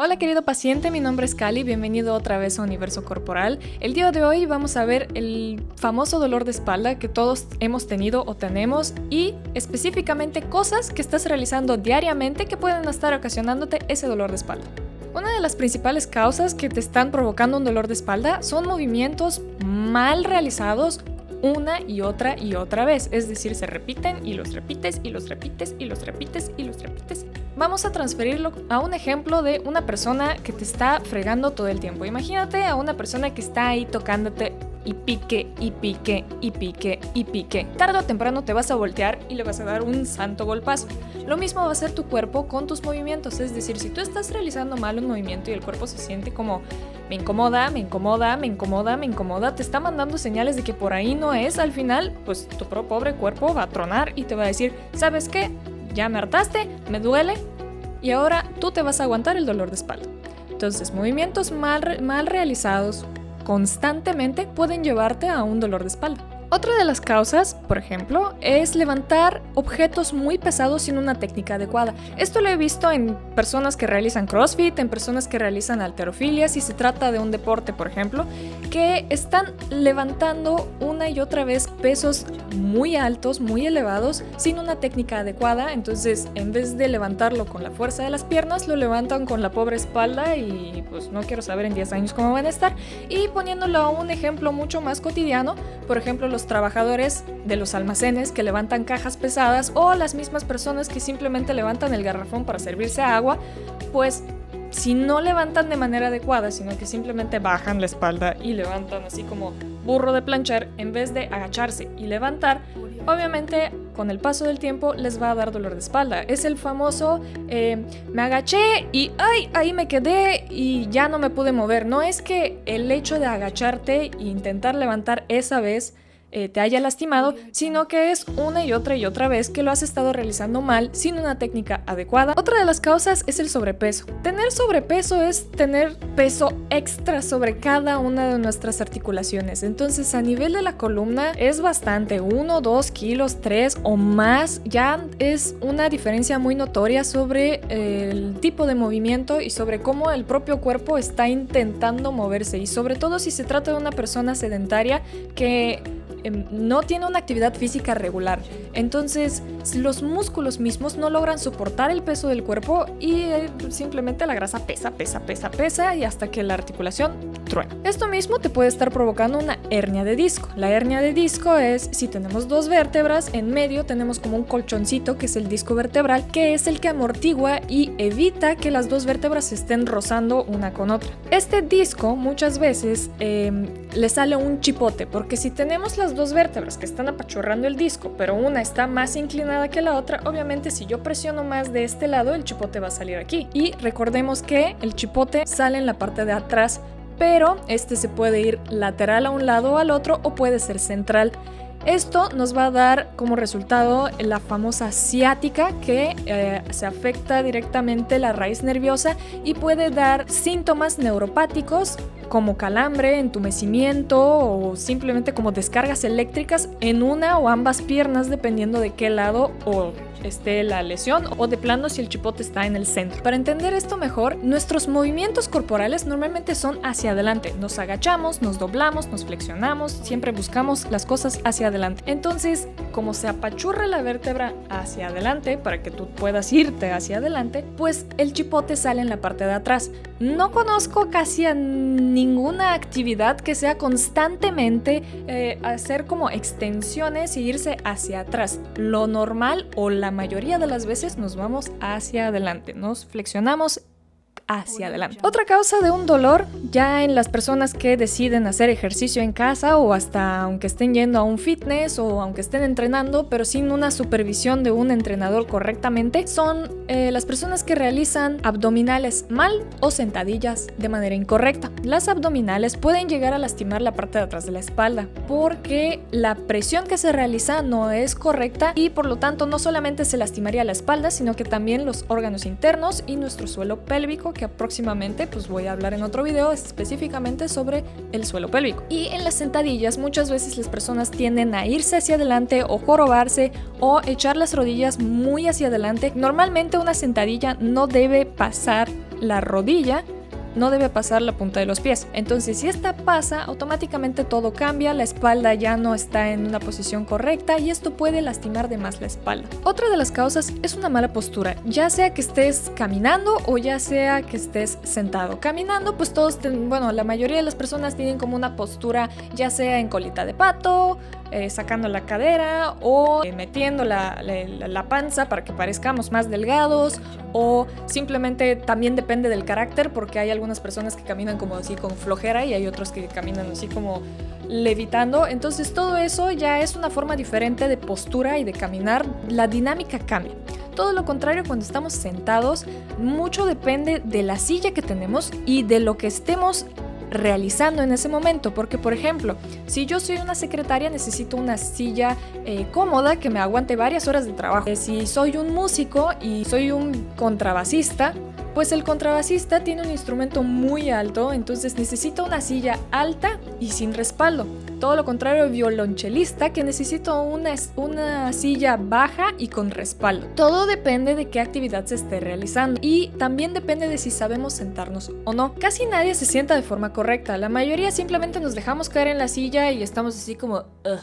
Hola querido paciente, mi nombre es Cali, bienvenido otra vez a Universo Corporal. El día de hoy vamos a ver el famoso dolor de espalda que todos hemos tenido o tenemos y específicamente cosas que estás realizando diariamente que pueden estar ocasionándote ese dolor de espalda. Una de las principales causas que te están provocando un dolor de espalda son movimientos mal realizados una y otra vez, es decir, se repiten y los repites y los repites y los repites y los repites. Vamos a transferirlo a un ejemplo de una persona que te está fregando todo el tiempo. Imagínate a una persona que está ahí tocándote y pique, y pique, y pique, y pique. Tarde o temprano te vas a voltear y le vas a dar un santo golpazo. Lo mismo va a ser tu cuerpo con tus movimientos, es decir, si tú estás realizando mal un movimiento y el cuerpo se siente como me incomoda, me incomoda, me incomoda, me incomoda, te está mandando señales de que por ahí no es, al final, pues tu pobre cuerpo va a tronar y te va a decir, ¿sabes qué? Ya me hartaste, me duele y ahora tú te vas a aguantar el dolor de espalda. Entonces, movimientos mal realizados constantemente pueden llevarte a un dolor de espalda. Otra de las causas, por ejemplo, es levantar objetos muy pesados sin una técnica adecuada. Esto lo he visto en personas que realizan CrossFit, en personas que realizan halterofilia, si se trata de un deporte, por ejemplo, que están levantando una y otra vez pesos muy altos, muy elevados, sin una técnica adecuada. Entonces, en vez de levantarlo con la fuerza de las piernas, lo levantan con la pobre espalda y pues no quiero saber en 10 años cómo van a estar. Y poniéndolo a un ejemplo mucho más cotidiano, por ejemplo, los trabajadores de los almacenes que levantan cajas pesadas o las mismas personas que simplemente levantan el garrafón para servirse agua, pues si no levantan de manera adecuada, sino que simplemente bajan la espalda y levantan así como burro de planchar en vez de agacharse y levantar, obviamente con el paso del tiempo les va a dar dolor de espalda. Es el famoso me agaché y ¡ay! Ahí me quedé y ya no me pude mover. No es que el hecho de agacharte e intentar levantar esa vez te haya lastimado, sino que es una y otra vez que lo has estado realizando mal sin una técnica adecuada. Otra de las causas es el sobrepeso. Tener sobrepeso es tener peso extra sobre cada una de nuestras articulaciones. Entonces, a nivel de la columna es bastante, 1, 2 kilos, 3 o más, ya es una diferencia muy notoria sobre el tipo de movimiento y sobre cómo el propio cuerpo está intentando moverse, y sobre todo si se trata de una persona sedentaria que no tiene una actividad física regular. Entonces los músculos mismos no logran soportar el peso del cuerpo y simplemente la grasa pesa y hasta que la articulación truena. Esto mismo te puede estar provocando una hernia de disco. La hernia de disco es si tenemos dos vértebras, en medio tenemos como un colchoncito que es el disco vertebral, que es el que amortigua y evita que las dos vértebras se estén rozando una con otra. Este disco muchas veces le sale un chipote, porque si tenemos las dos vértebras que están apachurrando el disco, pero una está más inclinada que la otra, obviamente si yo presiono más de este lado, el chipote va a salir aquí. Y recordemos que el chipote sale en la parte de atrás, pero este se puede ir lateral a un lado o al otro, o puede ser central. Esto nos va a dar como resultado la famosa ciática, que se afecta directamente la raíz nerviosa y puede dar síntomas neuropáticos como calambre, entumecimiento o simplemente como descargas eléctricas en una o ambas piernas, dependiendo de qué lado o esté la lesión, o de plano si el chipote está en el centro. Para entender esto mejor, nuestros movimientos corporales normalmente son hacia adelante. Nos agachamos, nos doblamos, nos flexionamos, siempre buscamos las cosas hacia adelante. Entonces, como se apachurra la vértebra hacia adelante para que tú puedas irte hacia adelante, pues el chipote sale en la parte de atrás. No conozco casi a ninguna actividad que sea constantemente hacer como extensiones y irse hacia atrás. Lo normal o la mayoría de las veces nos vamos hacia adelante, nos flexionamos hacia adelante. Otra causa de un dolor ya en las personas que deciden hacer ejercicio en casa, o hasta aunque estén yendo a un fitness o aunque estén entrenando pero sin una supervisión de un entrenador correctamente, son las personas que realizan abdominales mal o sentadillas de manera incorrecta. Las abdominales pueden llegar a lastimar la parte de atrás de la espalda porque la presión que se realiza no es correcta, y por lo tanto no solamente se lastimaría la espalda, sino que también los órganos internos y nuestro suelo pélvico, que próximamente pues voy a hablar en otro video específicamente sobre el suelo pélvico. Y en las sentadillas muchas veces las personas tienden a irse hacia adelante o jorobarse o echar las rodillas muy hacia adelante. Normalmente una sentadilla no debe pasar la rodilla no debe pasar la punta de los pies. Entonces, si esta pasa, automáticamente todo cambia, la espalda ya no está en una posición correcta y esto puede lastimar de más la espalda. Otra de las causas es una mala postura, ya sea que estés caminando o ya sea que estés sentado. Caminando, pues la mayoría de las personas tienen como una postura, ya sea en colita de pato, sacando la cadera o metiendo la panza para que parezcamos más delgados, o simplemente también depende del carácter, porque hay algunas personas que caminan como así con flojera y hay otros que caminan así como levitando. Entonces todo eso ya es una forma diferente de postura y de caminar. La dinámica cambia. Todo lo contrario, cuando estamos sentados, mucho depende de la silla que tenemos y de lo que estemos realizando en ese momento, porque por ejemplo, si yo soy una secretaria, necesito una silla cómoda que me aguante varias horas de trabajo. Si soy un músico y soy un contrabasista, pues el contrabasista tiene un instrumento muy alto, entonces necesita una silla alta y sin respaldo. Todo lo contrario, el violonchelista, que necesita una silla baja y con respaldo. Todo depende de qué actividad se esté realizando y también depende de si sabemos sentarnos o no. Casi nadie se sienta de forma correcta, la mayoría simplemente nos dejamos caer en la silla y estamos así como "Ugh".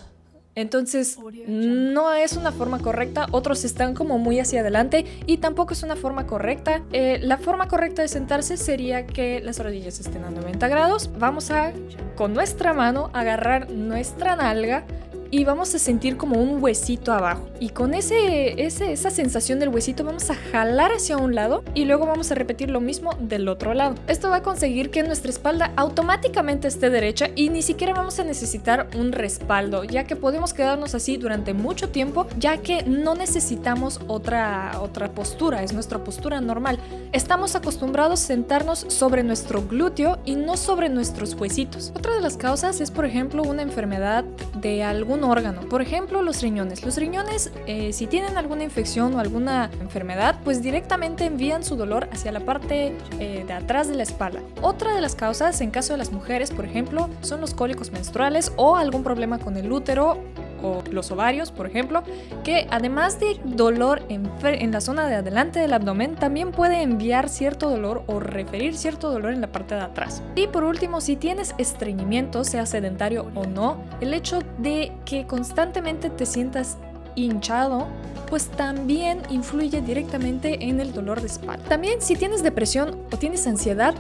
Entonces no es una forma correcta, otros están como muy hacia adelante y tampoco es una forma correcta. La forma correcta de sentarse sería que las rodillas estén a 90 grados. Vamos a, con nuestra mano, agarrar nuestra nalga y vamos a sentir como un huesito abajo. Y con esa sensación del huesito vamos a jalar hacia un lado y luego vamos a repetir lo mismo del otro lado. Esto va a conseguir que nuestra espalda automáticamente esté derecha y ni siquiera vamos a necesitar un respaldo, ya que podemos quedarnos así durante mucho tiempo, ya que no necesitamos otra postura, es nuestra postura normal. Estamos acostumbrados a sentarnos sobre nuestro glúteo y no sobre nuestros huesitos. Otra de las causas es, por ejemplo, una enfermedad de algún órgano, por ejemplo los riñones. Los riñones, si tienen alguna infección o alguna enfermedad, pues directamente envían su dolor hacia la parte de atrás de la espalda. Otra de las causas, en caso de las mujeres, por ejemplo, son los cólicos menstruales o algún problema con el útero o los ovarios, por ejemplo, que además de dolor en la zona de adelante del abdomen, también puede enviar cierto dolor o referir cierto dolor en la parte de atrás. Y por último, si tienes estreñimiento, sea sedentario o no, el hecho de que constantemente te sientas hinchado, pues también influye directamente en el dolor de espalda. También si tienes depresión o tienes ansiedad,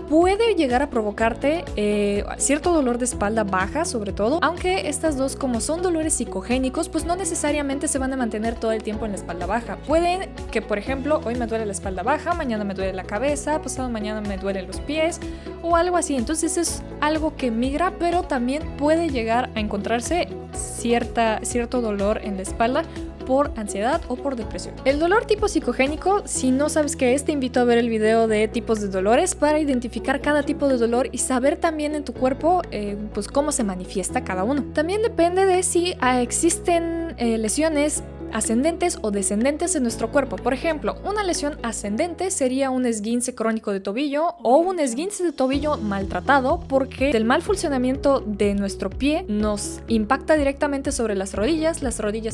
puede llegar a provocarte cierto dolor de espalda baja, sobre todo, aunque estas dos, como son dolores psicogénicos, pues no necesariamente se van a mantener todo el tiempo en la espalda baja. Pueden que, por ejemplo, hoy me duele la espalda baja, mañana me duele la cabeza, pasado mañana me duelen los pies o algo así. Entonces es algo que migra, pero también puede llegar a encontrarse cierto dolor en la espalda por ansiedad o por depresión. El dolor tipo psicogénico, si no sabes qué es, te invito a ver el video de tipos de dolores para identificar cada tipo de dolor y saber también en tu cuerpo pues cómo se manifiesta cada uno. También depende de si existen lesiones ascendentes o descendentes en nuestro cuerpo. Por ejemplo, una lesión ascendente sería un esguince crónico de tobillo o un esguince de tobillo maltratado, porque el mal funcionamiento de nuestro pie nos impacta directamente sobre las rodillas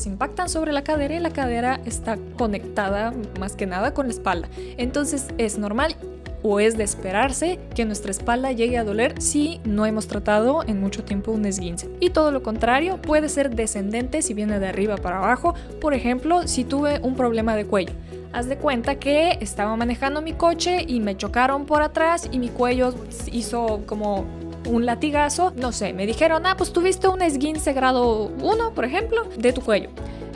impactan sobre la cadera y la cadera está conectada más que nada con la espalda. Entonces es normal o es de esperarse que nuestra espalda llegue a doler si no hemos tratado en mucho tiempo un esguince. Y todo lo contrario, puede ser descendente si viene de arriba para abajo. Por ejemplo, si tuve un problema de cuello. Haz de cuenta que estaba manejando mi coche y me chocaron por atrás y mi cuello hizo como un latigazo. No sé, me dijeron, pues tuviste un esguince grado 1, por ejemplo, de tu cuello.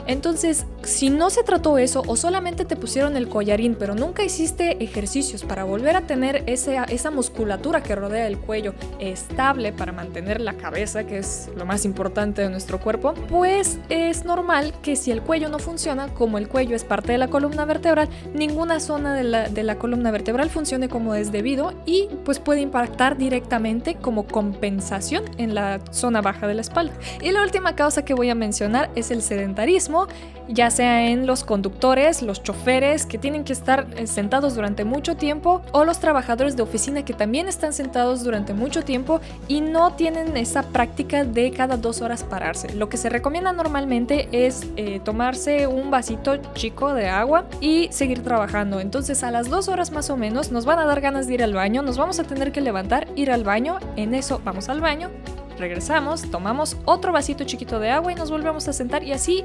Entonces, si no se trató eso o solamente te pusieron el collarín, pero nunca hiciste ejercicios para volver a tener esa musculatura que rodea el cuello estable para mantener la cabeza, que es lo más importante de nuestro cuerpo, pues es normal que si el cuello no funciona, como el cuello es parte de la columna vertebral, ninguna zona de la columna vertebral funcione como es debido y pues puede impactar directamente como compensación en la zona baja de la espalda. Y la última causa que voy a mencionar es el sedentarismo, mismo, ya sea en los conductores, los choferes que tienen que estar sentados durante mucho tiempo, o los trabajadores de oficina que también están sentados durante mucho tiempo y no tienen esa práctica de cada 2 horas pararse. Lo que se recomienda normalmente es tomarse un vasito chico de agua y seguir trabajando. Entonces a las 2 horas más o menos nos van a dar ganas de ir al baño, nos vamos a tener que levantar, ir al baño, en eso vamos al baño, regresamos, tomamos otro vasito chiquito de agua y nos volvemos a sentar, y así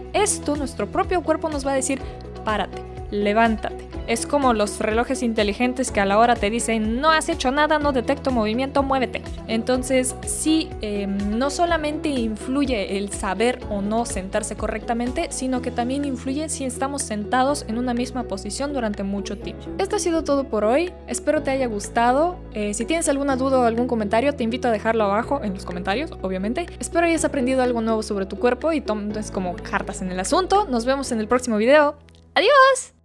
nuestro propio cuerpo nos va a decir: párate, levántate. Es como los relojes inteligentes que a la hora te dicen: no has hecho nada, no detecto movimiento, muévete. Entonces sí, no solamente influye el saber o no sentarse correctamente, sino que también influye si estamos sentados en una misma posición durante mucho tiempo. Esto ha sido todo por hoy, espero te haya gustado. Si tienes alguna duda o algún comentario, te invito a dejarlo abajo en los comentarios, obviamente. Espero hayas aprendido algo nuevo sobre tu cuerpo y tomes como cartas en el asunto. Nos vemos en el próximo video. ¡Adiós!